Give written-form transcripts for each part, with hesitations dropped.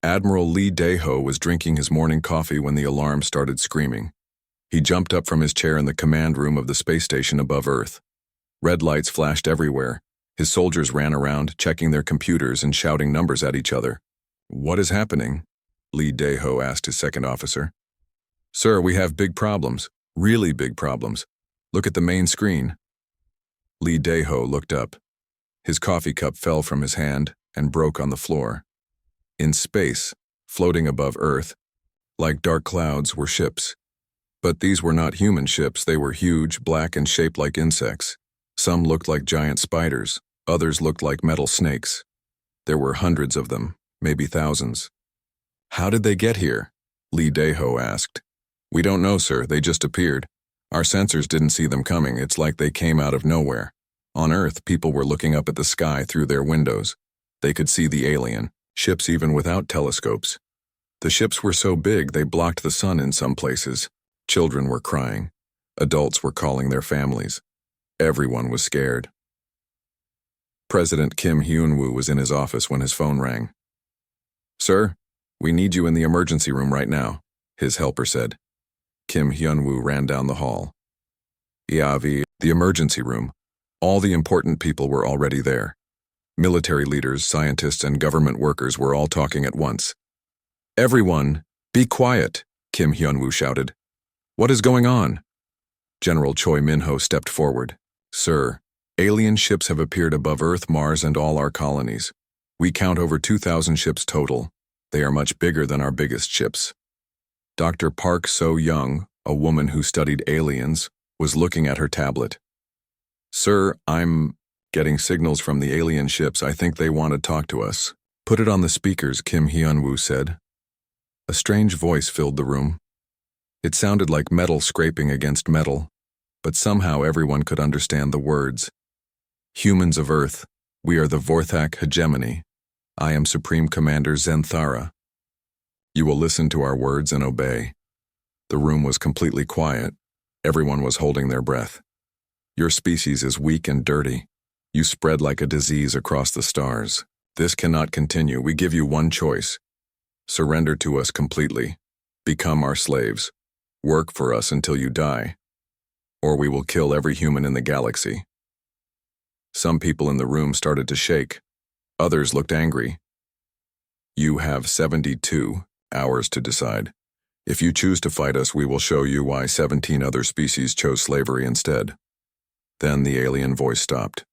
Admiral Lee Dae-ho was drinking his morning coffee when the alarm started screaming. He jumped up from his chair in the command room of the space station above Earth. Red lights flashed everywhere. His soldiers ran around, checking their computers and shouting numbers at each other. "What is happening?" Lee Dae-ho asked his second officer. "Sir, we have big problems. Really big problems. Look at the main screen." Lee Dae-ho looked up. His coffee cup fell from his hand and broke on the floor. In space, floating above Earth, like dark clouds, were ships. But these were not human ships. They were huge, black, and shaped like insects. Some looked like giant spiders. Others looked like metal snakes. There were hundreds of them, maybe thousands. "How did they get here?" Lee Dae-ho asked. "We don't know, sir. They just appeared. Our sensors didn't see them coming. It's like they came out of nowhere. On Earth, people were looking up at the sky through their windows. They could see the alien ships even without telescopes. The ships were so big they blocked the sun in some places. Children were crying. Adults were calling their families. Everyone was scared." President Kim Hyun-woo was in his office when his phone rang. "Sir, we need you in the emergency room right now," his helper said. Kim Hyun-woo ran down the hall. The emergency room. All the important people were already there. Military leaders, scientists, and government workers were all talking at once. "Everyone, be quiet," Kim Hyun-woo shouted. "What is going on?" General Choi Min-ho stepped forward. "Sir, alien ships have appeared above Earth, Mars, and all our colonies. We count over 2,000 ships total. They are much bigger than our biggest ships." Dr. Park So-young, a woman who studied aliens, was looking at her tablet. "Sir, I'm getting signals from the alien ships. I think they want to talk to us." "Put it on the speakers," Kim Hyun-woo said. A strange voice filled the room. It sounded like metal scraping against metal, but somehow everyone could understand the words. "Humans of Earth, we are the Vorthak hegemony. I am Supreme Commander Zenthara. You will listen to our words and obey." The room was completely quiet. Everyone was holding their breath. "Your species is weak and dirty. You spread like a disease across the stars. This cannot continue. We give you one choice. Surrender to us completely. Become our slaves. Work for us until you die. Or we will kill every human in the galaxy." Some people in the room started to shake. Others looked angry. "You have 72 hours to decide. If you choose to fight us, we will show you why 17 other species chose slavery instead." Then the alien voice stopped.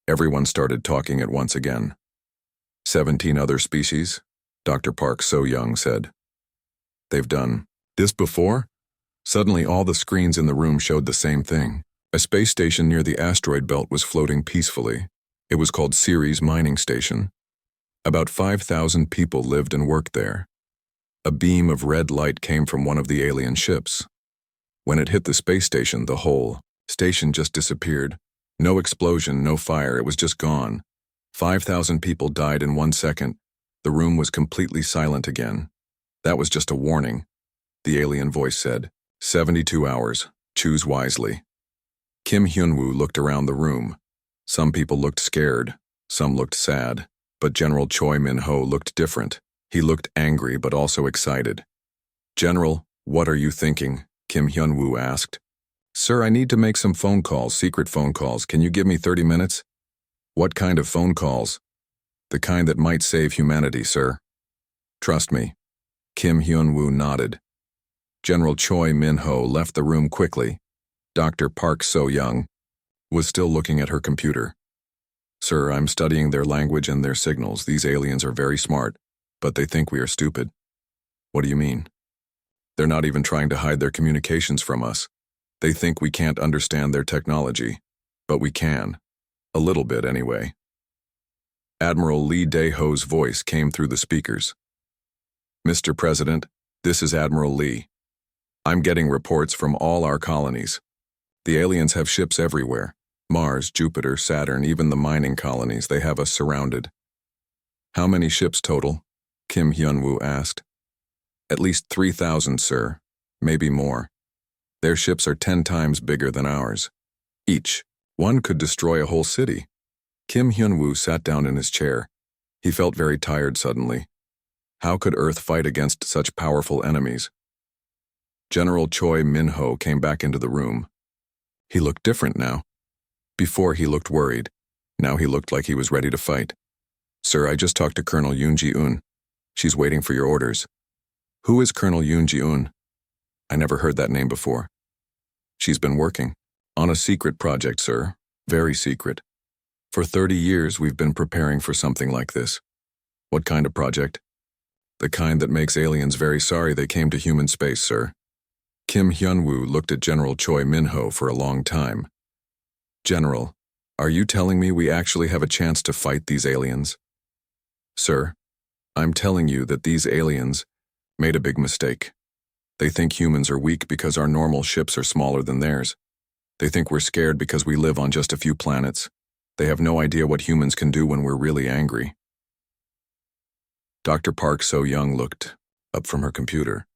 Everyone started talking at once again. "17 other species?" Dr. Park So-young said. "They've done this before?" Suddenly all the screens in the room showed the same thing. A space station near the asteroid belt was floating peacefully. It was called Ceres Mining Station. About 5,000 people lived and worked there. A beam of red light came from one of the alien ships. When it hit the space station, the whole station just disappeared. No explosion, no fire, it was just gone. 5,000 people died in 1 second. The room was completely silent again. "That was just a warning," the alien voice said. 72 hours. Choose wisely." Kim Hyun-woo looked around the room. Some people looked scared. Some looked sad. But General Choi Min-ho looked different. He looked angry but also excited. "General, what are you thinking?" Kim Hyun-woo asked. "Sir, I need to make some phone calls, secret phone calls. Can you give me 30 minutes? "What kind of phone calls?" "The kind that might save humanity, sir." "Trust me." Kim Hyun-woo nodded. General Choi Min-ho left the room quickly. Dr. Park So-young was still looking at her computer. "Sir, I'm studying their language and their signals. These aliens are very smart, but they think we are stupid." "What do you mean?" "They're not even trying to hide their communications from us. They think we can't understand their technology, but we can. A little bit, anyway." Admiral Lee Dae-ho's voice came through the speakers. "Mr. President, this is Admiral Lee. I'm getting reports from all our colonies. The aliens have ships everywhere. Mars, Jupiter, Saturn, even the mining colonies. They have us surrounded." "How many ships total?" Kim Hyun-woo asked. "At least 3,000, sir. Maybe more. Their ships are 10 times bigger than ours. Each one could destroy a whole city." Kim Hyun-woo sat down in his chair. He felt very tired suddenly. How could Earth fight against such powerful enemies? General Choi Min-ho came back into the room. He looked different now. Before he looked worried. Now he looked like he was ready to fight. Sir, I just talked to Colonel Yoon Ji-un. She's waiting for your orders. Who is Colonel Yoon Ji-un? I never heard that name before. She's been working on a secret project, sir. Very secret. For 30 years, we've been preparing for something like this. What kind of project? The kind that makes aliens very sorry they came to human space, sir. Kim Hyun-woo looked at General Choi Min-ho for a long time. General, are you telling me we actually have a chance to fight these aliens? Sir, I'm telling you that these aliens made a big mistake. They think humans are weak because our normal ships are smaller than theirs. They think we're scared because we live on just a few planets. They have no idea what humans can do when we're really angry. Dr. Park So-young looked up from her computer.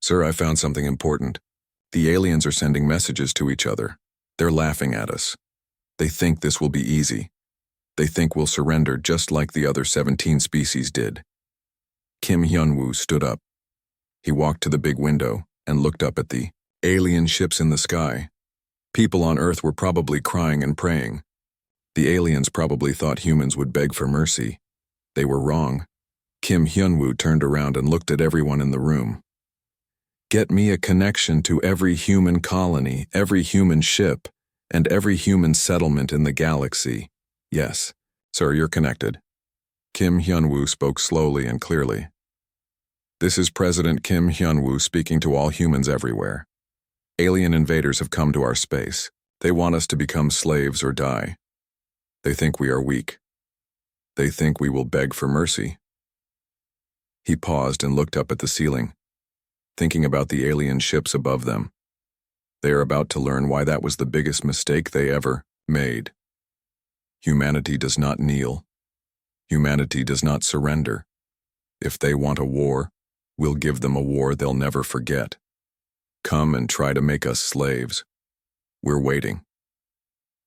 Sir, I found something important. The aliens are sending messages to each other. They're laughing at us. They think this will be easy. They think we'll surrender just like the other 17 species did. Kim Hyun-woo stood up. He walked to the big window and looked up at the alien ships in the sky. People on Earth were probably crying and praying. The aliens probably thought humans would beg for mercy. They were wrong. Kim Hyun-woo turned around and looked at everyone in the room. Get me a connection to every human colony, every human ship, and every human settlement in the galaxy. Yes, sir, you're connected. Kim Hyun-woo spoke slowly and clearly. This is President Kim Hyun-woo speaking to all humans everywhere. Alien invaders have come to our space. They want us to become slaves or die. They think we are weak. They think we will beg for mercy. He paused and looked up at the ceiling, thinking about the alien ships above them. They are about to learn why that was the biggest mistake they ever made. Humanity does not kneel. Humanity does not surrender. If they want a war, we'll give them a war they'll never forget. Come and try to make us slaves. We're waiting.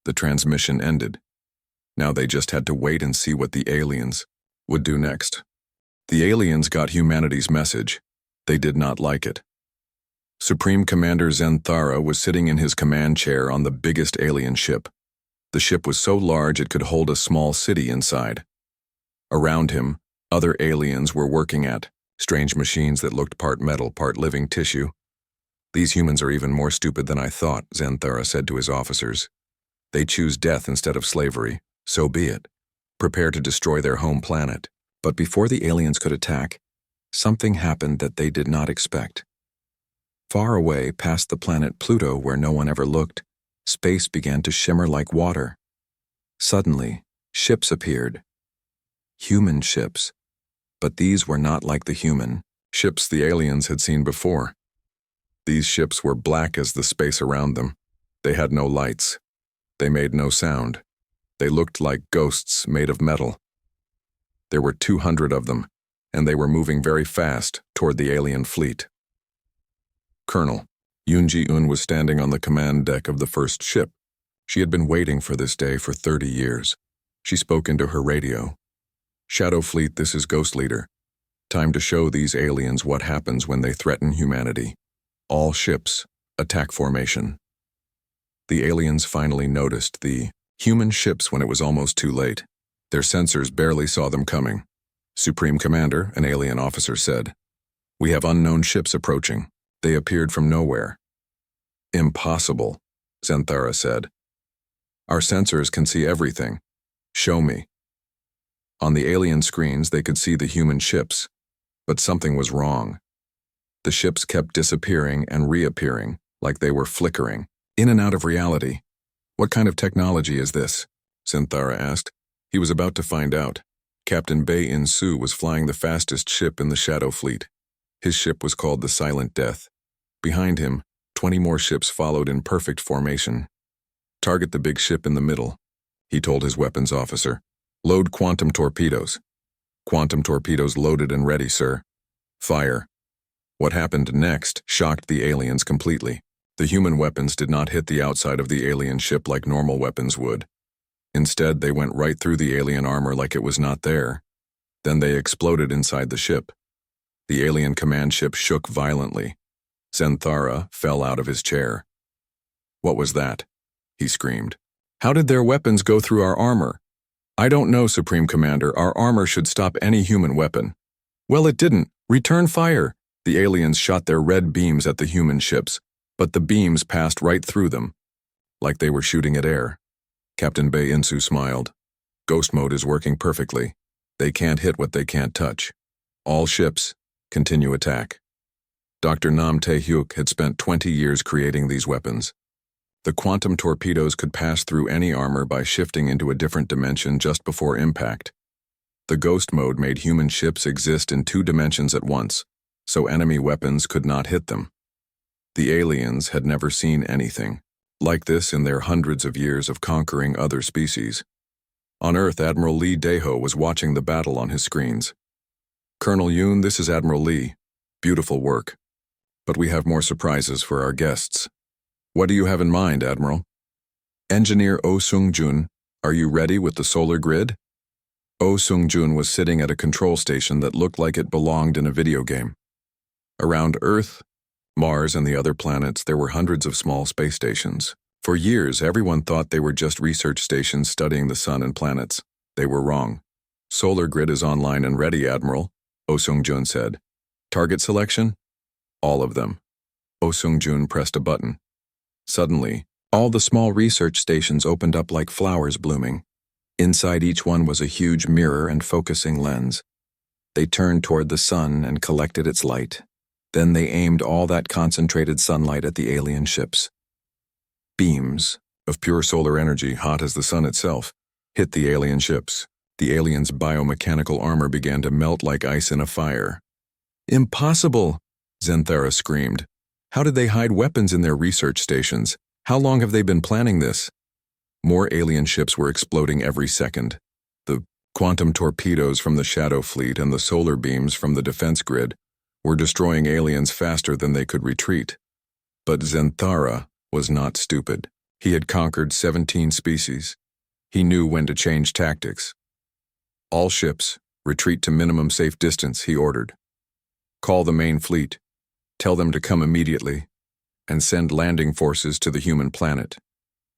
The transmission ended. Now they just had to wait and see what the aliens would do next. The aliens got humanity's message. They did not like it. Supreme Commander Zenthara was sitting in his command chair on the biggest alien ship. The ship was so large it could hold a small city inside. Around him, other aliens were working at strange machines that looked part metal, part living tissue. These humans are even more stupid than I thought, Zenthara said to his officers. They choose death instead of slavery. So be it. Prepare to destroy their home planet. But before the aliens could attack, something happened that they did not expect. Far away, past the planet Pluto, where no one ever looked, space began to shimmer like water. Suddenly, ships appeared. Human ships. But these were not like the human ships the aliens had seen before. These ships were black as the space around them. They had no lights. They made no sound. They looked like ghosts made of metal. There were 200 of them, and they were moving very fast toward the alien fleet. Colonel Yoon Ji-un was standing on the command deck of the first ship. She had been waiting for this day for 30 years. She spoke into her radio. Shadow Fleet, this is Ghost Leader. Time to show these aliens what happens when they threaten humanity. All ships, attack formation. The aliens finally noticed the human ships when it was almost too late. Their sensors barely saw them coming. Supreme Commander, an alien officer, said, "We have unknown ships approaching. They appeared from nowhere." "Impossible," Zenthara said. "Our sensors can see everything. Show me." On the alien screens, they could see the human ships, but something was wrong. The ships kept disappearing and reappearing, like they were flickering, in and out of reality. "What kind of technology is this?" Zenthara asked. He was about to find out. Captain Bae In-soo was flying the fastest ship in the Shadow Fleet. His ship was called the Silent Death. Behind him, 20 more ships followed in perfect formation. "Target the big ship in the middle," he told his weapons officer. "Load quantum torpedoes." "Quantum torpedoes loaded and ready, sir." "Fire." What happened next shocked the aliens completely. The human weapons did not hit the outside of the alien ship like normal weapons would. Instead, they went right through the alien armor like it was not there. Then they exploded inside the ship. The alien command ship shook violently. Zenthara fell out of his chair. "What was that?" he screamed. "How did their weapons go through our armor?" "I don't know, Supreme Commander. Our armor should stop any human weapon." "Well, it didn't. Return fire." The aliens shot their red beams at the human ships, but the beams passed right through them, like they were shooting at air. Captain Bei Insu smiled. "Ghost mode is working perfectly. They can't hit what they can't touch. All ships, continue attack." Dr. Nam Tae-hyuk had spent 20 years creating these weapons. The quantum torpedoes could pass through any armor by shifting into a different dimension just before impact. The ghost mode made human ships exist in 2 dimensions at once, so enemy weapons could not hit them. The aliens had never seen anything like this in their hundreds of years of conquering other species. On Earth, Admiral Lee Daeho was watching the battle on his screens. "Colonel Yoon, this is Admiral Lee. Beautiful work. But we have more surprises for our guests." "What do you have in mind, Admiral?" "Engineer Oh Sung-jun, are you ready with the solar grid?" Oh Sung-jun was sitting at a control station that looked like it belonged in a video game. Around Earth, Mars, and the other planets, there were hundreds of small space stations. For years, everyone thought they were just research stations studying the sun and planets. They were wrong. "Solar grid is online and ready, Admiral," Oh Sung-jun said. "Target selection?" "All of them." Oh Sung-jun pressed a button. Suddenly, all the small research stations opened up like flowers blooming. Inside each one was a huge mirror and focusing lens. They turned toward the sun and collected its light. Then they aimed all that concentrated sunlight at the alien ships. Beams of pure solar energy, hot as the sun itself, hit the alien ships. The aliens' biomechanical armor began to melt like ice in a fire. "Impossible!" Zenthara screamed. "How did they hide weapons in their research stations? How long have they been planning this?" More alien ships were exploding every second. The quantum torpedoes from the Shadow Fleet and the solar beams from the defense grid were destroying aliens faster than they could retreat. But Zenthara was not stupid. He had conquered 17 species. He knew when to change tactics. "All ships, retreat to minimum safe distance," he ordered. "Call the main fleet. Tell them to come immediately, and send landing forces to the human planet.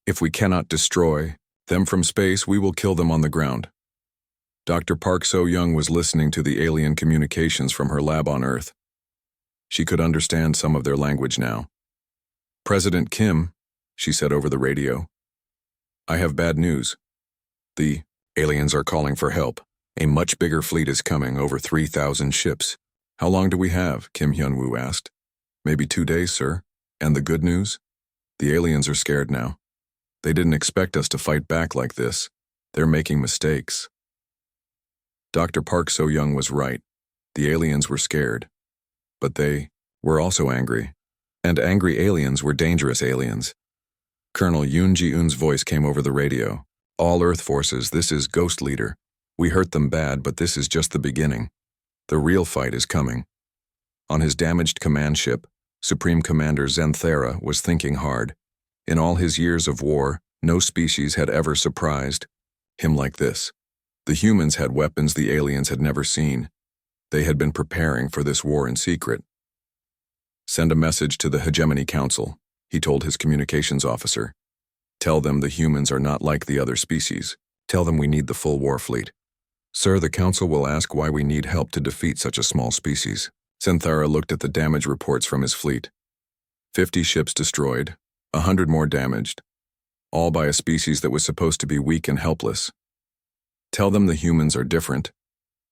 If we cannot destroy them from space, we will kill them on the ground." Dr. Park So-young was listening to the alien communications from her lab on Earth. She could understand some of their language now. "President Kim," she said over the radio, "I have bad news. The aliens are calling for help. A much bigger fleet is coming, over 3,000 ships." "How long do we have?" Kim Hyun-woo asked. "Maybe 2 days, sir." "And the good news? The aliens are scared now. They didn't expect us to fight back like this. They're making mistakes." Dr. Park So-young was right. The aliens were scared. But they were also angry. And angry aliens were dangerous aliens. Colonel Yoon Ji-eun's voice came over the radio. "All Earth forces, this is Ghost Leader. We hurt them bad, but this is just the beginning. The real fight is coming." On his damaged command ship, Supreme Commander Zenthara was thinking hard. In all his years of war, no species had ever surprised him like this. The humans had weapons the aliens had never seen. They had been preparing for this war in secret. "Send a message to the Hegemony Council," he told his communications officer. "Tell them the humans are not like the other species. Tell them we need the full war fleet." "Sir, the Council will ask why we need help to defeat such a small species." Zenthara looked at the damage reports from his fleet. 50 ships destroyed, 100 more damaged, all by a species that was supposed to be weak and helpless. "Tell them the humans are different.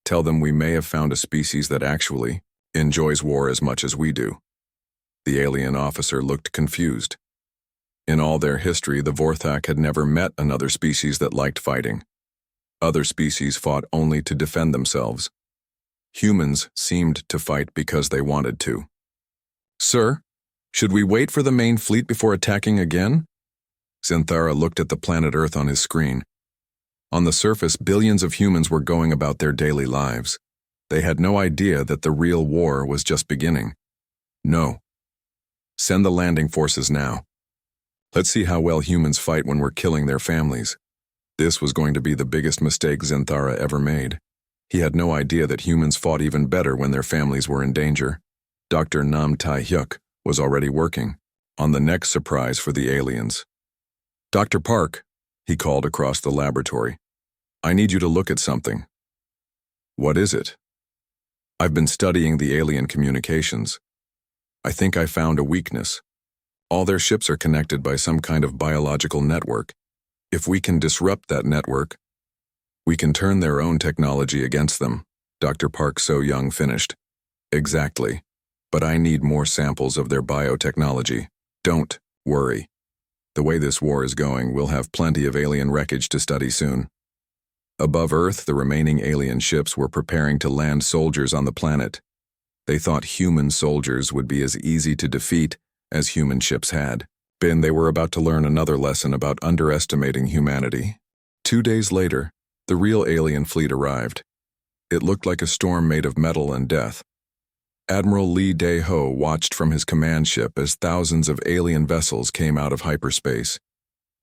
Tell them we may have found a species that actually enjoys war as much as we do." The alien officer looked confused. In all their history, the Vorthak had never met another species that liked fighting. Other species fought only to defend themselves. Humans seemed to fight because they wanted to. "Sir, should we wait for the main fleet before attacking again?" Zenthara looked at the planet Earth on his screen. On the surface, billions of humans were going about their daily lives. They had no idea that the real war was just beginning. "No. Send the landing forces now. Let's see how well humans fight when we're killing their families." This was going to be the biggest mistake Zenthara ever made. He had no idea that humans fought even better when their families were in danger. Dr. Nam Tai-hyuk was already working on the next surprise for the aliens. "Dr. Park," he called across the laboratory, "I need you to look at something." "What is it?" "I've been studying the alien communications. I think I found a weakness. All their ships are connected by some kind of biological network. If we can disrupt that network, we can turn their own technology against them," Dr. Park So-young finished. "Exactly. But I need more samples of their biotechnology. Don't worry. The way this war is going, we'll have plenty of alien wreckage to study soon." Above Earth, the remaining alien ships were preparing to land soldiers on the planet. They thought human soldiers would be as easy to defeat as human ships had been. They were about to learn another lesson about underestimating humanity. 2 days later, the real alien fleet arrived. It looked like a storm made of metal and death. Admiral Lee Dae-ho watched from his command ship as thousands of alien vessels came out of hyperspace.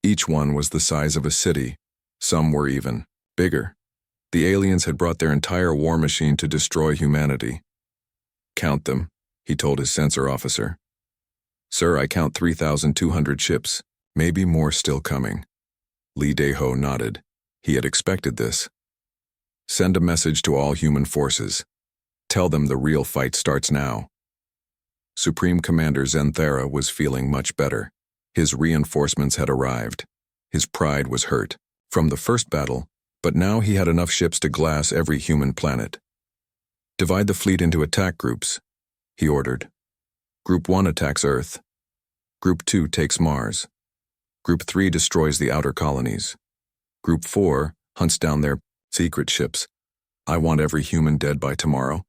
Each one was the size of a city. Some were even bigger. The aliens had brought their entire war machine to destroy humanity. "Count them," he told his sensor officer. "Sir, I count 3,200 ships, maybe more still coming." Lee Dae-ho nodded. He had expected this. "Send a message to all human forces. Tell them the real fight starts now." Supreme Commander Zenthara was feeling much better. His reinforcements had arrived. His pride was hurt from the first battle, but now he had enough ships to glass every human planet. "Divide the fleet into attack groups," he ordered. "Group 1 attacks Earth. Group 2 takes Mars. Group 3 destroys the outer colonies. Group 4 hunts down their secret ships. I want every human dead by tomorrow."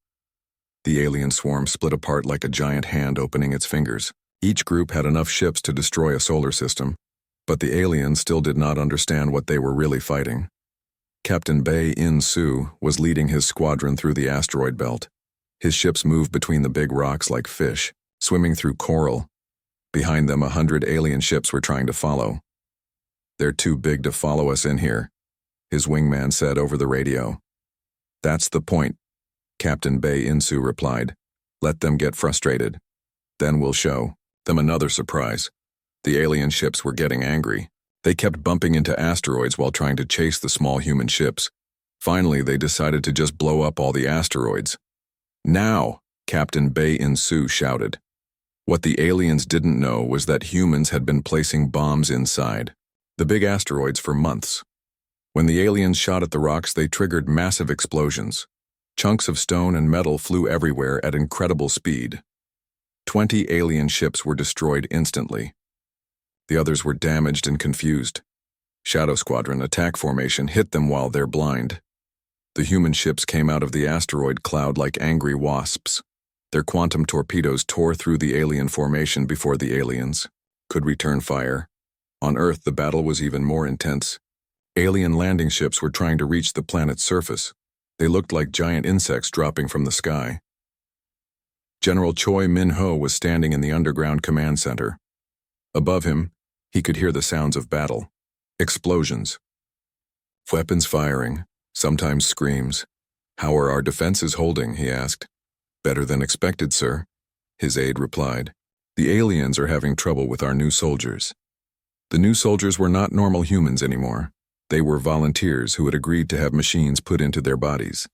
The alien swarm split apart like a giant hand opening its fingers. Each group had enough ships to destroy a solar system, but the aliens still did not understand what they were really fighting. Captain Bae In-soo was leading his squadron through the asteroid belt. His ships moved between the big rocks like fish, swimming through coral. Behind them, 100 alien ships were trying to follow. "They're too big to follow us in here," his wingman said over the radio. "That's the point," Captain Bae In-soo replied. "Let them get frustrated. Then we'll show them another surprise." The alien ships were getting angry. They kept bumping into asteroids while trying to chase the small human ships. Finally, they decided to just blow up all the asteroids. "Now!" Captain Bae In-soo shouted. What the aliens didn't know was that humans had been placing bombs inside the big asteroids for months. When the aliens shot at the rocks, they triggered massive explosions. Chunks of stone and metal flew everywhere at incredible speed. 20 alien ships were destroyed instantly. The others were damaged and confused. Shadow Squadron attack formation hit them while they're blind. The human ships came out of the asteroid cloud like angry wasps. Their quantum torpedoes tore through the alien formation before the aliens could return fire. On Earth, the battle was even more intense. Alien landing ships were trying to reach the planet's surface. They looked like giant insects dropping from the sky. General Choi Min-ho was standing in the underground command center. Above him, he could hear the sounds of battle. Explosions. Weapons firing, sometimes screams. "How are our defenses holding?" he asked. "Better than expected, sir," his aide replied. "The aliens are having trouble with our new soldiers." The new soldiers were not normal humans anymore. They were volunteers who had agreed to have machines put into their bodies.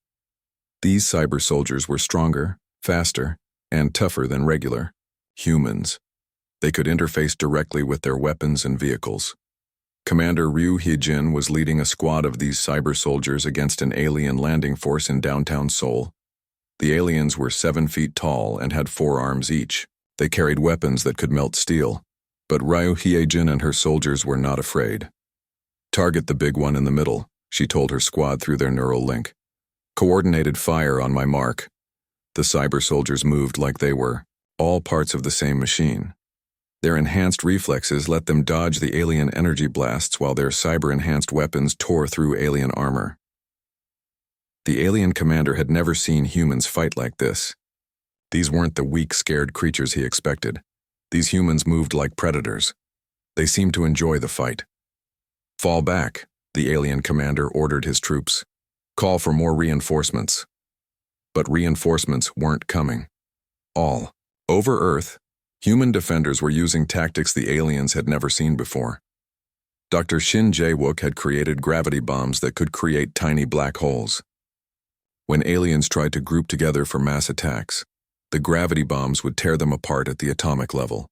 These cyber soldiers were stronger, faster, and tougher than regular humans. They could interface directly with their weapons and vehicles. Commander Ryu Hee-jin was leading a squad of these cyber soldiers against an alien landing force in downtown Seoul. The aliens were 7 feet tall and had 4 arms each. They carried weapons that could melt steel, but Ryu Hee-jin and her soldiers were not afraid. "Target the big one in the middle," she told her squad through their neural link. "Coordinated fire on my mark." The cyber soldiers moved like they were all parts of the same machine. Their enhanced reflexes let them dodge the alien energy blasts while their cyber-enhanced weapons tore through alien armor. The alien commander had never seen humans fight like this. These weren't the weak, scared creatures he expected. These humans moved like predators. They seemed to enjoy the fight. "Fall back," the alien commander ordered his troops. Call for more reinforcements. But reinforcements weren't coming. All over Earth, human defenders were using tactics the aliens had never seen before. Dr. Shin Jae-wook had created gravity bombs that could create tiny black holes. When aliens tried to group together for mass attacks, the gravity bombs would tear them apart at the atomic level.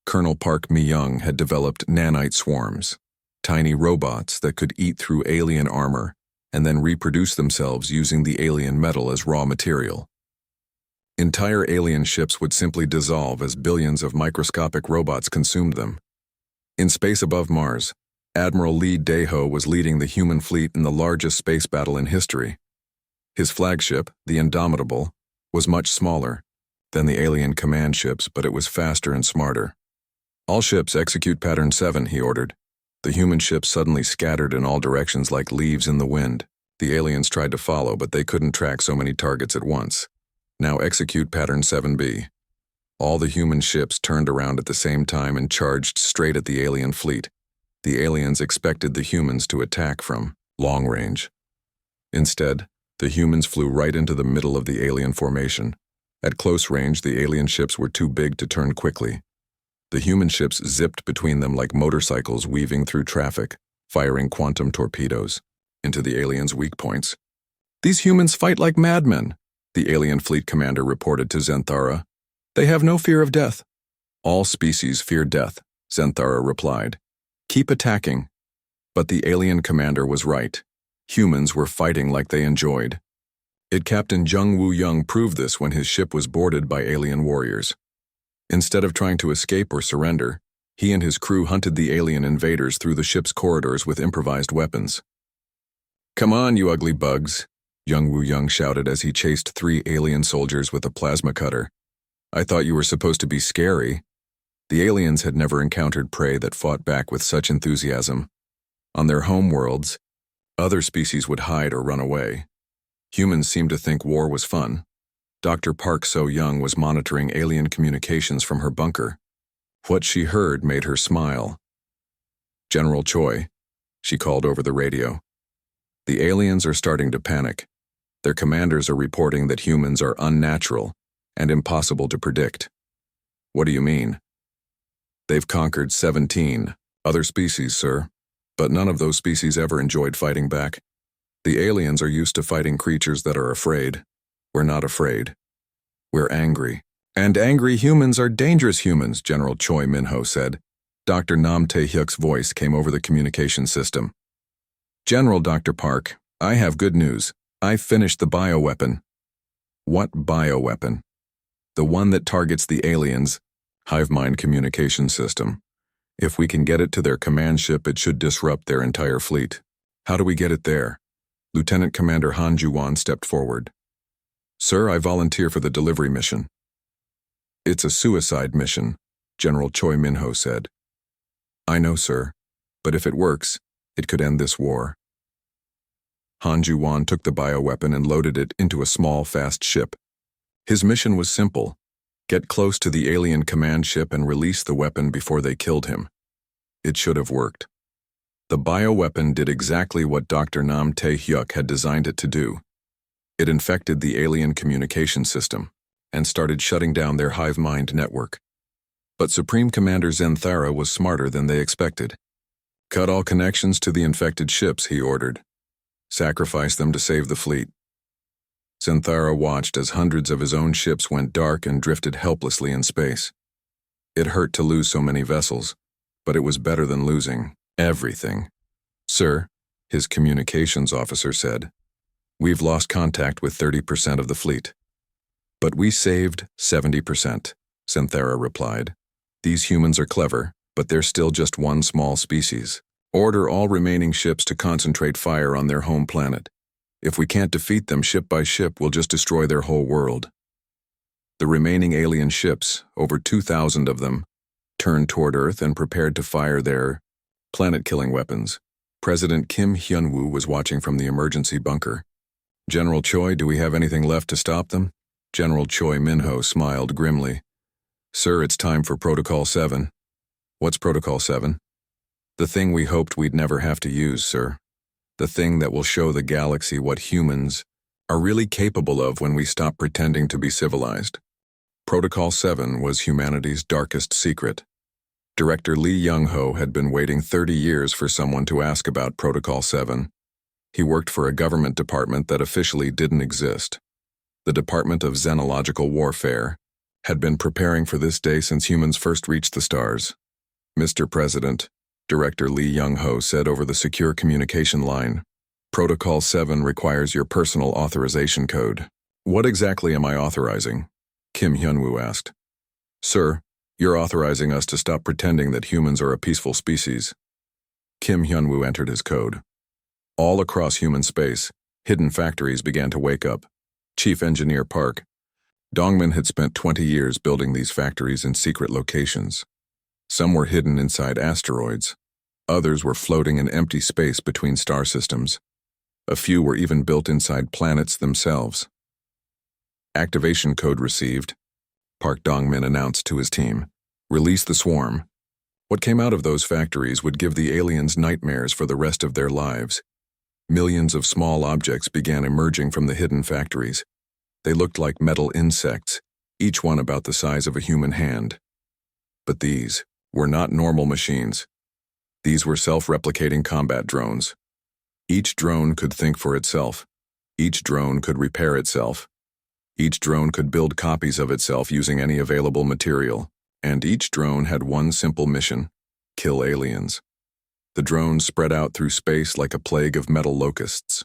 Colonel Park Mi-young had developed nanite swarms, tiny robots that could eat through alien armor and then reproduce themselves using the alien metal as raw material. Entire alien ships would simply dissolve as billions of microscopic robots consumed them. In space above Mars, Admiral Lee Dae-ho was leading the human fleet in the largest space battle in history. His flagship, the Indomitable, was much smaller than the alien command ships, but it was faster and smarter. All ships execute Pattern 7, he ordered. The human ships suddenly scattered in all directions like leaves in the wind. The aliens tried to follow, but they couldn't track so many targets at once. Now execute Pattern 7B. All the human ships turned around at the same time and charged straight at the alien fleet. The aliens expected the humans to attack from long range. Instead, the humans flew right into the middle of the alien formation. At close range, the alien ships were too big to turn quickly. The human ships zipped between them like motorcycles weaving through traffic, firing quantum torpedoes into the aliens' weak points. "These humans fight like madmen," the alien fleet commander reported to Zenthara. "They have no fear of death." "All species fear death," Zenthara replied. "Keep attacking." But the alien commander was right. Humans were fighting like they enjoyed it. Captain Jung Woo-young proved this when his ship was boarded by alien warriors. Instead of trying to escape or surrender, he and his crew hunted the alien invaders through the ship's corridors with improvised weapons. "Come on, you ugly bugs," Jung Woo-young shouted as he chased 3 alien soldiers with a plasma cutter. "I thought you were supposed to be scary." The aliens had never encountered prey that fought back with such enthusiasm. On their home worlds, other species would hide or run away. Humans seemed to think war was fun. Dr. Park So-young was monitoring alien communications from her bunker. What she heard made her smile. "General Choi," she called over the radio. "The aliens are starting to panic. Their commanders are reporting that humans are unnatural and impossible to predict." "What do you mean?" "They've conquered 17 other species, sir, but none of those species ever enjoyed fighting back. The aliens are used to fighting creatures that are afraid. We're not afraid. We're angry. And angry humans are dangerous humans," General Choi Min-ho said. Dr. Nam Tae-hyuk's voice came over the communication system. "General Dr. Park, I have good news. I've finished the bioweapon." "What bioweapon?" "The one that targets the aliens' hive mind communication system. If we can get it to their command ship, it should disrupt their entire fleet." "How do we get it there?" Lieutenant Commander Han Ju-won stepped forward. "Sir, I volunteer for the delivery mission." "It's a suicide mission," General Choi Min-ho said. "I know, sir, but if it works, it could end this war." Han Ju-won took the bioweapon and loaded it into a small, fast ship. His mission was simple: get close to the alien command ship and release the weapon before they killed him. It should have worked. The bioweapon did exactly what Dr. Nam Tae-hyuk had designed it to do. It infected the alien communication system and started shutting down their hive mind network. But Supreme Commander Zenthara was smarter than they expected. "Cut all connections to the infected ships," he ordered. "Sacrifice them to save the fleet." Zenthara watched as hundreds of his own ships went dark and drifted helplessly in space. It hurt to lose so many vessels, but it was better than losing everything. "Sir," his communications officer said, "we've lost contact with 30% of the fleet." "But we saved 70%, Zenthara replied. "These humans are clever, but they're still just one small species. Order all remaining ships to concentrate fire on their home planet. If we can't defeat them ship by ship, we'll just destroy their whole world." The remaining alien ships, over 2,000 of them, turned toward Earth and prepared to fire their planet-killing weapons. President Kim Hyun-woo was watching from the emergency bunker. "General Choi, do we have anything left to stop them?" General Choi Min-ho smiled grimly. "Sir, it's time for Protocol 7. "What's Protocol 7? "The thing we hoped we'd never have to use, sir. The thing that will show the galaxy what humans are really capable of when we stop pretending to be civilized. Protocol 7 was humanity's darkest secret. Director Lee Young-ho had been waiting 30 years for someone to ask about Protocol 7. He worked for a government department that officially didn't exist. The Department of Xenological Warfare had been preparing for this day since humans first reached the stars. Mr. President, Director Lee Young-ho said over the secure communication line, "Protocol 7 requires your personal authorization code." "What exactly am I authorizing?" Kim Hyun-woo asked. "Sir, you're authorizing us to stop pretending that humans are a peaceful species." Kim Hyun-woo entered his code. All across human space, hidden factories began to wake up. Chief Engineer Park Dongmin had spent 20 years building these factories in secret locations. Some were hidden inside asteroids. Others were floating in empty space between star systems. A few were even built inside planets themselves. "Activation code received," Park Dongmin announced to his team. "Release the swarm." What came out of those factories would give the aliens nightmares for the rest of their lives. Millions of small objects began emerging from the hidden factories. They looked like metal insects, each one about the size of a human hand. But these were not normal machines. These were self-replicating combat drones. Each drone could think for itself. Each drone could repair itself. Each drone could build copies of itself using any available material. And each drone had one simple mission: kill aliens. The drones spread out through space like a plague of metal locusts.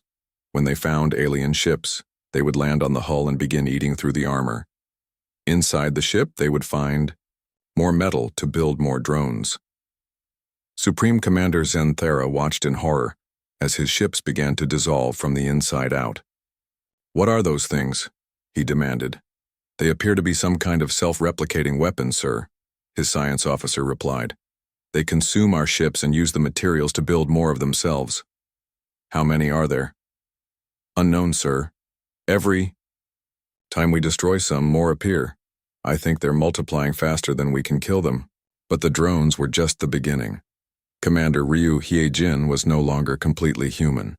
When they found alien ships, they would land on the hull and begin eating through the armor. Inside the ship, they would find more metal to build more drones. Supreme Commander Zenthara watched in horror as his ships began to dissolve from the inside out. "What are those things?" he demanded. "They appear to be some kind of self-replicating weapons, sir," his science officer replied. "They consume our ships and use the materials to build more of themselves." "How many are there?" "Unknown, sir. Every time we destroy some, more appear. I think they're multiplying faster than we can kill them." But the drones were just the beginning. Commander Ryu Hyejin was no longer completely human.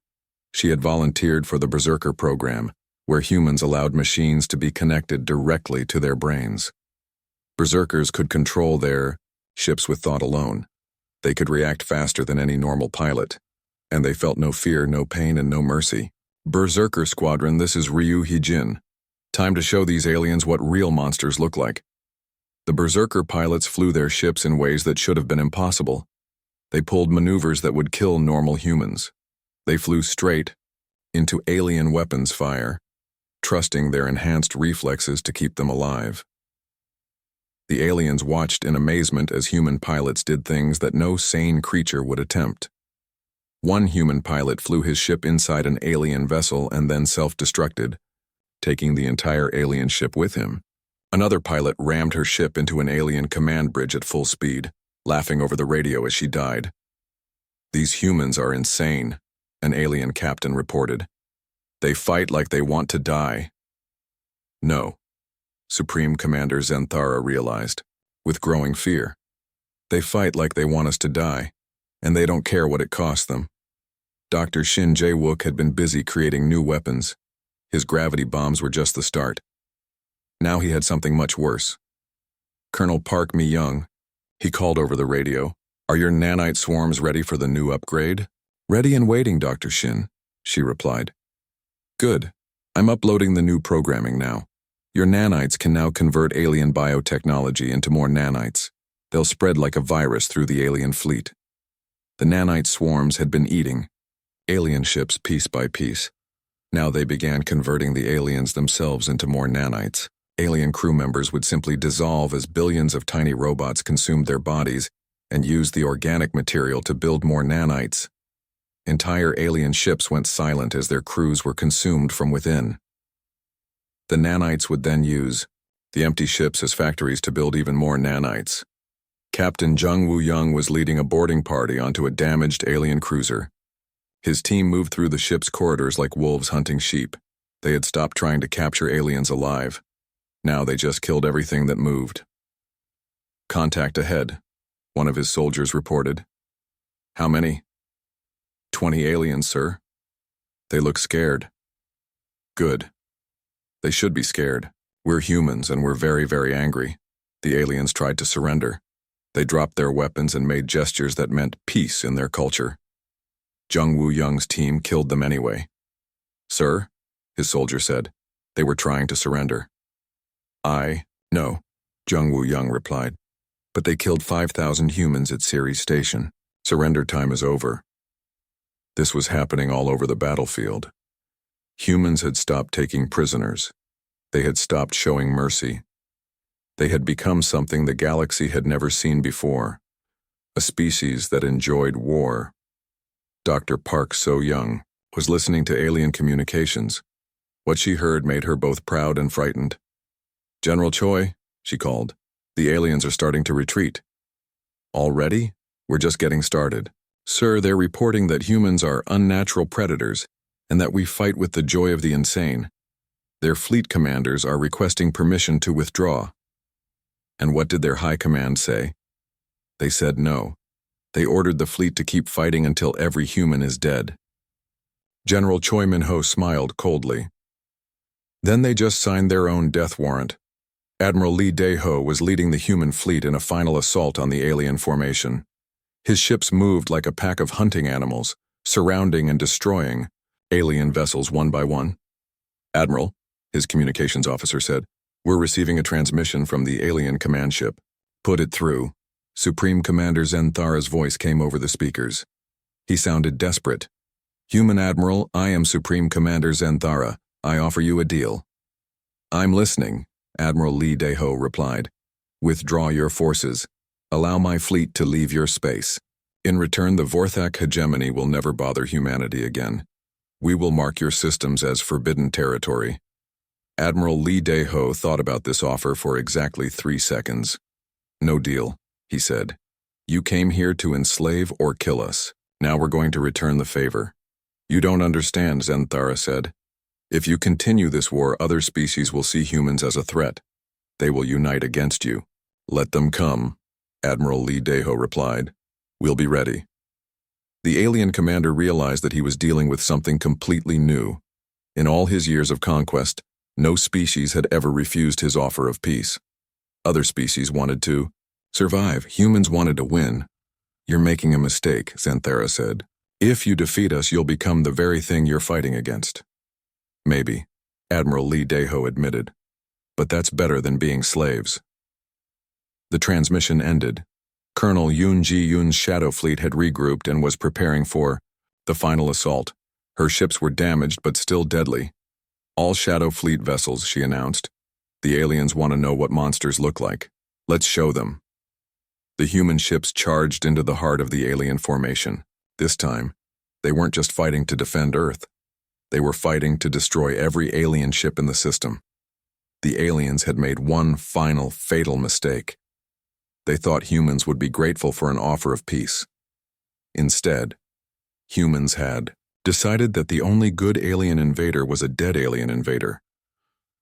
She had volunteered for the Berserker program, where humans allowed machines to be connected directly to their brains. Berserkers could control their ships with thought alone. They could react faster than any normal pilot, and they felt no fear, no pain, and no mercy. "Berserker Squadron, this is Ryu Hyejin. Time to show these aliens what real monsters look like." The Berserker pilots flew their ships in ways that should have been impossible. They pulled maneuvers that would kill normal humans. They flew straight into alien weapons fire, trusting their enhanced reflexes to keep them alive. The aliens watched in amazement as human pilots did things that no sane creature would attempt. One human pilot flew his ship inside an alien vessel and then self-destructed, taking the entire alien ship with him. Another pilot rammed her ship into an alien command bridge at full speed, laughing over the radio as she died. "These humans are insane," an alien captain reported. "They fight like they want to die." "No," Supreme Commander Zenthara realized, with growing fear. "They fight like they want us to die, and they don't care what it costs them." Dr. Shin Jae-wook had been busy creating new weapons. His gravity bombs were just the start. Now he had something much worse. "Colonel Park Mi-young," he called over the radio, "are your nanite swarms ready for the new upgrade?" "Ready and waiting, Dr. Shin," she replied. "Good. I'm uploading the new programming now. Your nanites can now convert alien biotechnology into more nanites. They'll spread like a virus through the alien fleet." The nanite swarms had been eating alien ships piece by piece. Now they began converting the aliens themselves into more nanites. Alien crew members would simply dissolve as billions of tiny robots consumed their bodies and used the organic material to build more nanites. Entire alien ships went silent as their crews were consumed from within. The nanites would then use the empty ships as factories to build even more nanites. Captain Jung Woo-young was leading a boarding party onto a damaged alien cruiser. His team moved through the ship's corridors like wolves hunting sheep. They had stopped trying to capture aliens alive. Now they just killed everything that moved. "Contact ahead," one of his soldiers reported. "How many?" 20 aliens, sir," They look scared. Good. They should be scared. We're humans and we're very, very angry. The aliens tried to surrender. They dropped their weapons and made gestures that meant peace in their culture. Jung Woo-young's team killed them anyway. Sir, his soldier said, they were trying to surrender. No, Jung Woo-young replied. But they killed 5,000 humans at Ceres Station. Surrender time is over. This was happening all over the battlefield. Humans had stopped taking prisoners. They had stopped showing mercy. They had become something the galaxy had never seen before, a species that enjoyed war. Dr. Park So-young was listening to alien communications. What she heard made her both proud and frightened. General Choi, she called, the aliens are starting to retreat. Already? We're just getting started. Sir, they're reporting that humans are unnatural predators and that we fight with the joy of the insane. Their fleet commanders are requesting permission to withdraw. And what did their high command say? They said no. They ordered the fleet to keep fighting until every human is dead. General Choi Min-ho smiled coldly. Then they just signed their own death warrant. Admiral Lee Dae-ho was leading the human fleet in a final assault on the alien formation. His ships moved like a pack of hunting animals, surrounding and destroying alien vessels one by one. Admiral, his communications officer said, we're receiving a transmission from the alien command ship. Put it through. Supreme Commander Zenthara's voice came over the speakers. He sounded desperate. Human Admiral, I am Supreme Commander Zenthara. I offer you a deal. I'm listening, Admiral Lee Dae-ho replied. Withdraw your forces. Allow my fleet to leave your space. In return, the Vorthak hegemony will never bother humanity again. We will mark your systems as forbidden territory. Admiral Lee Dae-ho thought about this offer for exactly 3 seconds. No deal, he said. You came here to enslave or kill us. Now we're going to return the favor. You don't understand, Zenthara said. If you continue this war, other species will see humans as a threat. They will unite against you. Let them come, Admiral Lee Dae-ho replied. We'll be ready. The alien commander realized that he was dealing with something completely new. In all his years of conquest, no species had ever refused his offer of peace. Other species wanted to survive. Humans wanted to win. You're making a mistake, Zenthara said. If you defeat us, you'll become the very thing you're fighting against. Maybe, Admiral Lee Dae-ho admitted. But that's better than being slaves. The transmission ended. Colonel Yoon Ji-yoon's shadow fleet had regrouped and was preparing for the final assault. Her ships were damaged but still deadly. All shadow fleet vessels, she announced. The aliens want to know what monsters look like. Let's show them. The human ships charged into the heart of the alien formation. This time, they weren't just fighting to defend Earth. They were fighting to destroy every alien ship in the system. The aliens had made one final, fatal mistake. They thought humans would be grateful for an offer of peace. Instead, humans had decided that the only good alien invader was a dead alien invader.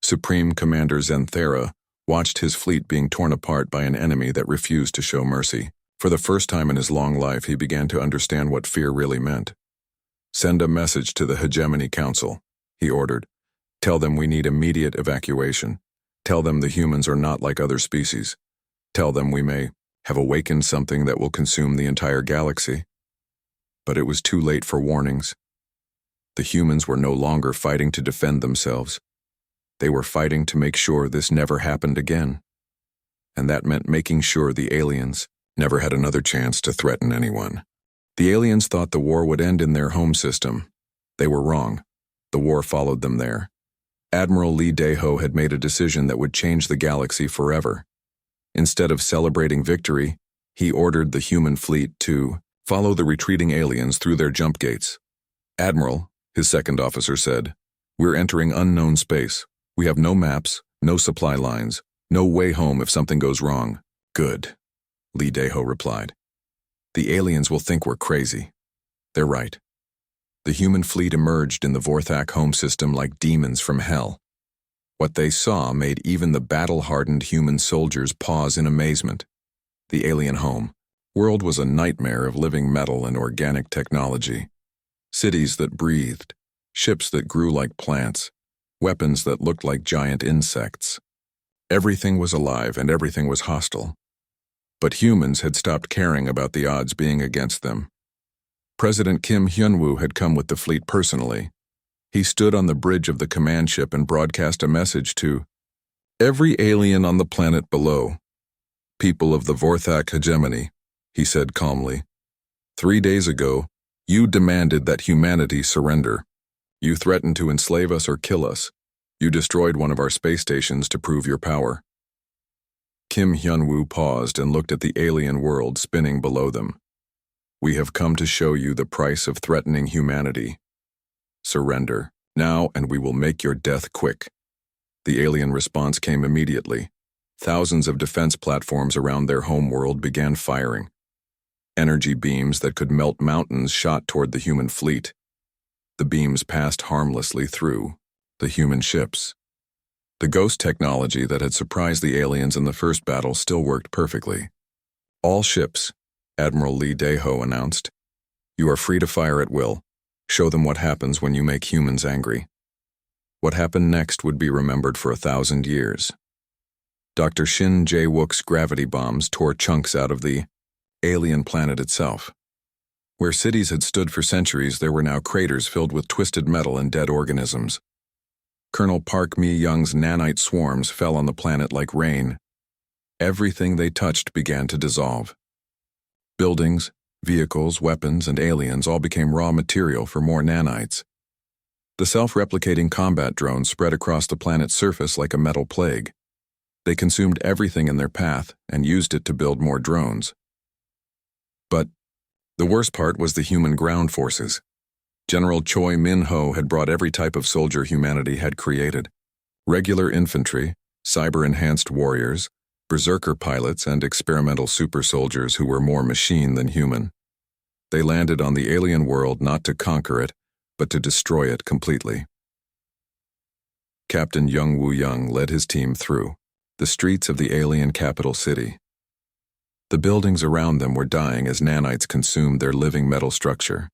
Supreme Commander Zenthara watched his fleet being torn apart by an enemy that refused to show mercy. For the first time in his long life, he began to understand what fear really meant. Send a message to the Hegemony Council, he ordered. Tell them we need immediate evacuation. Tell them the humans are not like other species. Tell them we may have awakened something that will consume the entire galaxy. But it was too late for warnings. The humans were no longer fighting to defend themselves. They were fighting to make sure this never happened again. And that meant making sure the aliens never had another chance to threaten anyone. The aliens thought the war would end in their home system. They were wrong. The war followed them there. Admiral Lee Dae-ho had made a decision that would change the galaxy forever. Instead of celebrating victory, he ordered the human fleet to follow the retreating aliens through their jump gates. Admiral, his second officer said, we're entering unknown space. We have no maps, no supply lines, no way home if something goes wrong. Good, Lee Dae-ho replied. The aliens will think we're crazy. They're right. The human fleet emerged in the Vorthak home system like demons from hell. What they saw made even the battle-hardened human soldiers pause in amazement. The alien home world was a nightmare of living metal and organic technology. Cities that breathed, ships that grew like plants, weapons that looked like giant insects. Everything was alive and everything was hostile. But humans had stopped caring about the odds being against them. President Kim Hyun-woo had come with the fleet personally. He stood on the bridge of the command ship and broadcast a message to every alien on the planet below. People of the Vorthak hegemony, he said calmly. 3 days ago, you demanded that humanity surrender. You threatened to enslave us or kill us. You destroyed one of our space stations to prove your power. Kim Hyun-woo paused and looked at the alien world spinning below them. We have come to show you the price of threatening humanity. Surrender, now, and we will make your death quick. The alien response came immediately. Thousands of defense platforms around their homeworld began firing. Energy beams that could melt mountains shot toward the human fleet. The beams passed harmlessly through the human ships. The ghost technology that had surprised the aliens in the first battle still worked perfectly. All ships, Admiral Lee Dae-ho announced. You are free to fire at will. Show them what happens when you make humans angry. What happened next would be remembered for 1,000 years. Dr. Shin Jae-wook's gravity bombs tore chunks out of the alien planet itself. Where cities had stood for centuries, there were now craters filled with twisted metal and dead organisms. Colonel Park Mi-young's nanite swarms fell on the planet like rain. Everything they touched began to dissolve. Buildings, vehicles, weapons, and aliens all became raw material for more nanites. The self-replicating combat drones spread across the planet's surface like a metal plague. They consumed everything in their path and used it to build more drones. But the worst part was the human ground forces. General Choi Min-ho had brought every type of soldier humanity had created. Regular infantry, cyber-enhanced warriors, berserker pilots, and experimental super soldiers who were more machine than human. They landed on the alien world not to conquer it, but to destroy it completely. Captain Young Woo-young led his team through the streets of the alien capital city. The buildings around them were dying as nanites consumed their living metal structure.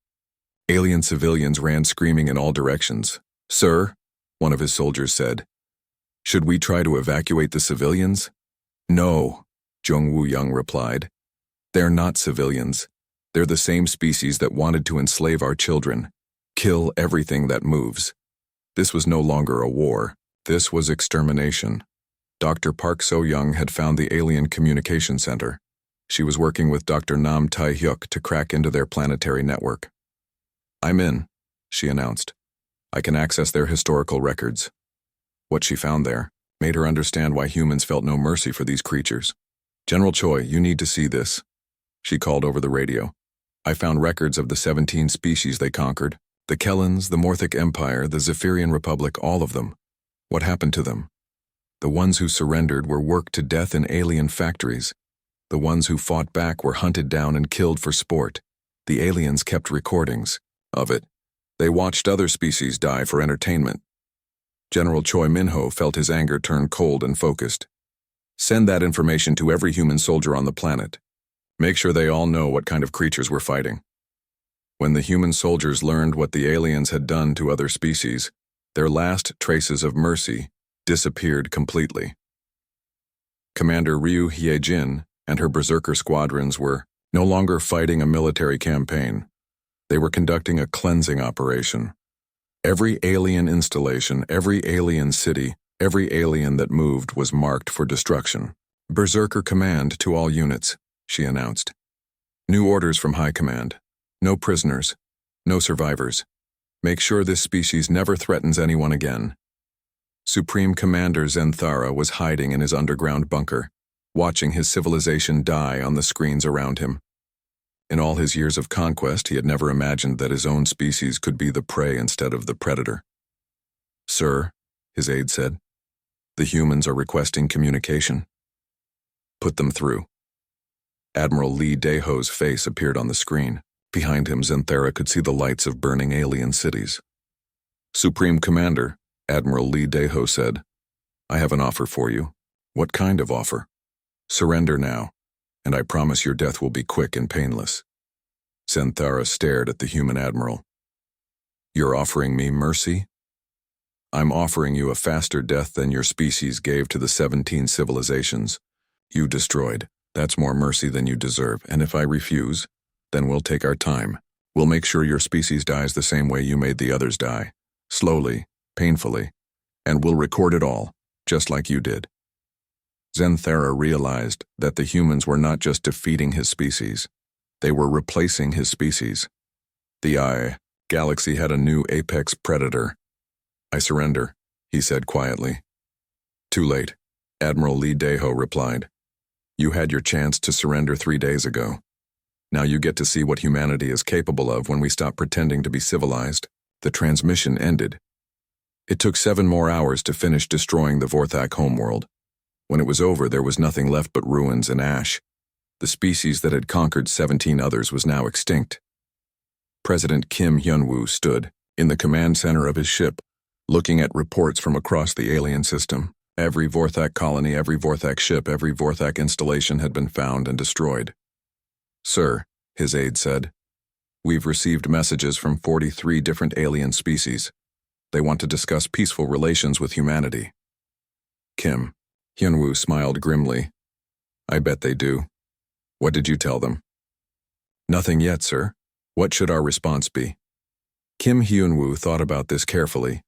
Alien civilians ran screaming in all directions. Sir, one of his soldiers said, should we try to evacuate the civilians? No, Jung Woo-young replied. They're not civilians. They're the same species that wanted to enslave our children. Kill everything that moves. This was no longer a war. This was extermination. Dr. Park So-young had found the alien communication center. She was working with Dr. Nam Tae-hyuk to crack into their planetary network. I'm in, she announced. I can access their historical records. What she found there made her understand why humans felt no mercy for these creatures. General Choi, you need to see this, she called over the radio. I found records of the 17 species they conquered. The Kellans, the Morthic Empire, the Zephyrian Republic, all of them. What happened to them? The ones who surrendered were worked to death in alien factories. The ones who fought back were hunted down and killed for sport. The aliens kept recordings of it. They watched other species die for entertainment. General Choi Min-ho felt his anger turn cold and focused. Send that information to every human soldier on the planet. Make sure they all know what kind of creatures we're fighting. When the human soldiers learned what the aliens had done to other species, their last traces of mercy disappeared completely. Commander Ryu Hye-jin and her berserker squadrons were no longer fighting a military campaign. They were conducting a cleansing operation. Every alien installation, every alien city, every alien that moved was marked for destruction. Berserker command to all units, she announced. New orders from High Command. No prisoners. No survivors. Make sure this species never threatens anyone again. Supreme Commander Zenthara was hiding in his underground bunker, watching his civilization die on the screens around him. In all his years of conquest, he had never imagined that his own species could be the prey instead of the predator. Sir, his aide said, the humans are requesting communication. Put them through. Admiral Lee Dae-ho's face appeared on the screen. Behind him, Zenthara could see the lights of burning alien cities. Supreme Commander, Admiral Lee Dae-ho said, I have an offer for you. What kind of offer? Surrender now, and I promise your death will be quick and painless. Zenthara stared at the human admiral. You're offering me mercy? I'm offering you a faster death than your species gave to the 17 civilizations you destroyed. That's more mercy than you deserve, and if I refuse, then we'll take our time. We'll make sure your species dies the same way you made the others die. Slowly, painfully, and we'll record it all, just like you did. Zenthera realized that the humans were not just defeating his species, they were replacing his species. The galaxy had a new apex predator. I surrender, he said quietly. Too late, Admiral Lee Deho replied. You had your chance to surrender 3 days ago. Now you get to see what humanity is capable of when we stop pretending to be civilized. The transmission ended. It took 7 more hours to finish destroying the Vorthak homeworld. When it was over, there was nothing left but ruins and ash. The species that had conquered 17 others was now extinct. President Kim Hyun-woo stood in the command center of his ship, looking at reports from across the alien system. Every Vorthak colony, every Vorthak ship, every Vorthak installation had been found and destroyed. Sir, his aide said, we've received messages from 43 different alien species. They want to discuss peaceful relations with humanity. Kim Hyun-woo smiled grimly. I bet they do. What did you tell them? Nothing yet, sir. What should our response be? Kim Hyun-woo thought about this carefully.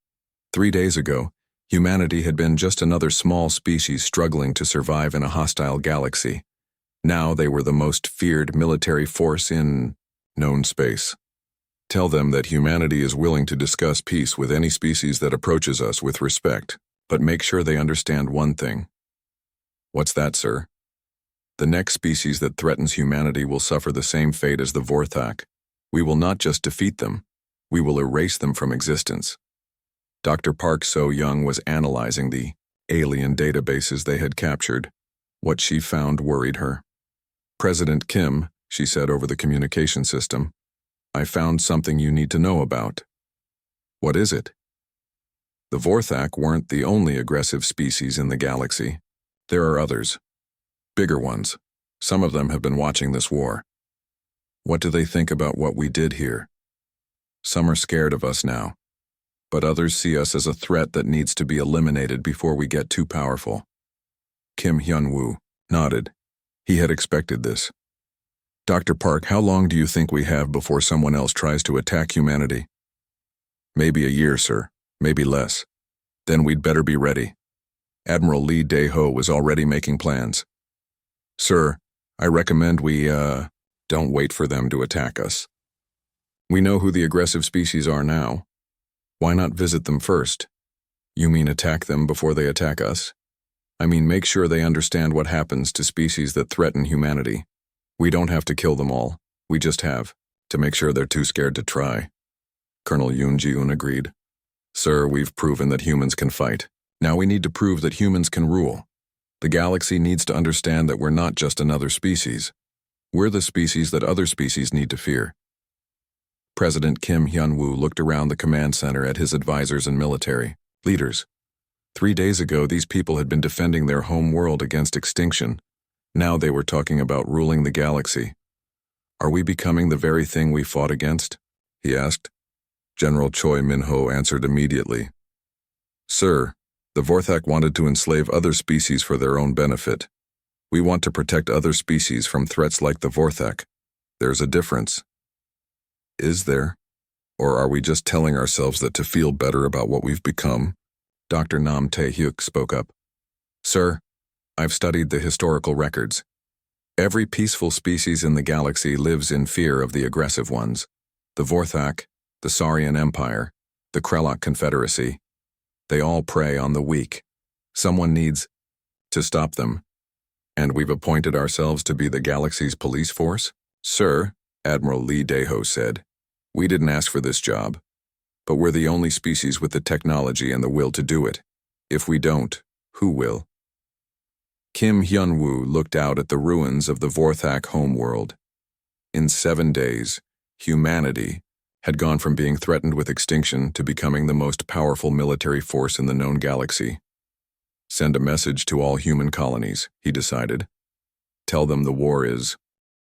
3 days ago, humanity had been just another small species struggling to survive in a hostile galaxy. Now they were the most feared military force in known space. Tell them that humanity is willing to discuss peace with any species that approaches us with respect, but make sure they understand one thing. What's that, sir? The next species that threatens humanity will suffer the same fate as the Vorthak. We will not just defeat them, we will erase them from existence. Dr. Park So-young was analyzing the alien databases they had captured. What she found worried her. President Kim, she said over the communication system, I found something you need to know about. What is it? The Vorthak weren't the only aggressive species in the galaxy. There are others. Bigger ones. Some of them have been watching this war. What do they think about what we did here? Some are scared of us now, but others see us as a threat that needs to be eliminated before we get too powerful. Kim Hyun-woo nodded. He had expected this. Dr. Park, how long do you think we have before someone else tries to attack humanity? Maybe a year, sir. Maybe less. Then we'd better be ready. Admiral Lee Dae-ho was already making plans. Sir, I recommend we, don't wait for them to attack us. We know who the aggressive species are now. Why not visit them first? You mean attack them before they attack us? I mean make sure they understand what happens to species that threaten humanity. We don't have to kill them all. We just have to make sure they're too scared to try. Colonel Yoon Ji-un agreed. Sir, we've proven that humans can fight. Now we need to prove that humans can rule. The galaxy needs to understand that we're not just another species. We're the species that other species need to fear. President Kim Hyun-woo looked around the command center at his advisors and military leaders. 3 days ago, these people had been defending their home world against extinction. Now they were talking about ruling the galaxy. Are we becoming the very thing we fought against? He asked. General Choi Min-ho answered immediately. Sir, the Vorthak wanted to enslave other species for their own benefit. We want to protect other species from threats like the Vorthak. There's a difference. Is there? Or are we just telling ourselves that to feel better about what we've become? Dr. Nam Tae-hyuk spoke up. Sir, I've studied the historical records. Every peaceful species in the galaxy lives in fear of the aggressive ones. The Vorthak, the Saurian Empire, the Krelok Confederacy. They all prey on the weak. Someone needs to stop them. And we've appointed ourselves to be the galaxy's police force? Sir, Admiral Lee Dae-ho said, we didn't ask for this job, but we're the only species with the technology and the will to do it. If we don't, who will? Kim Hyun-woo looked out at the ruins of the Vorthak homeworld. In 7 days, humanity had gone from being threatened with extinction to becoming the most powerful military force in the known galaxy. Send a message to all human colonies, he decided. Tell them the war is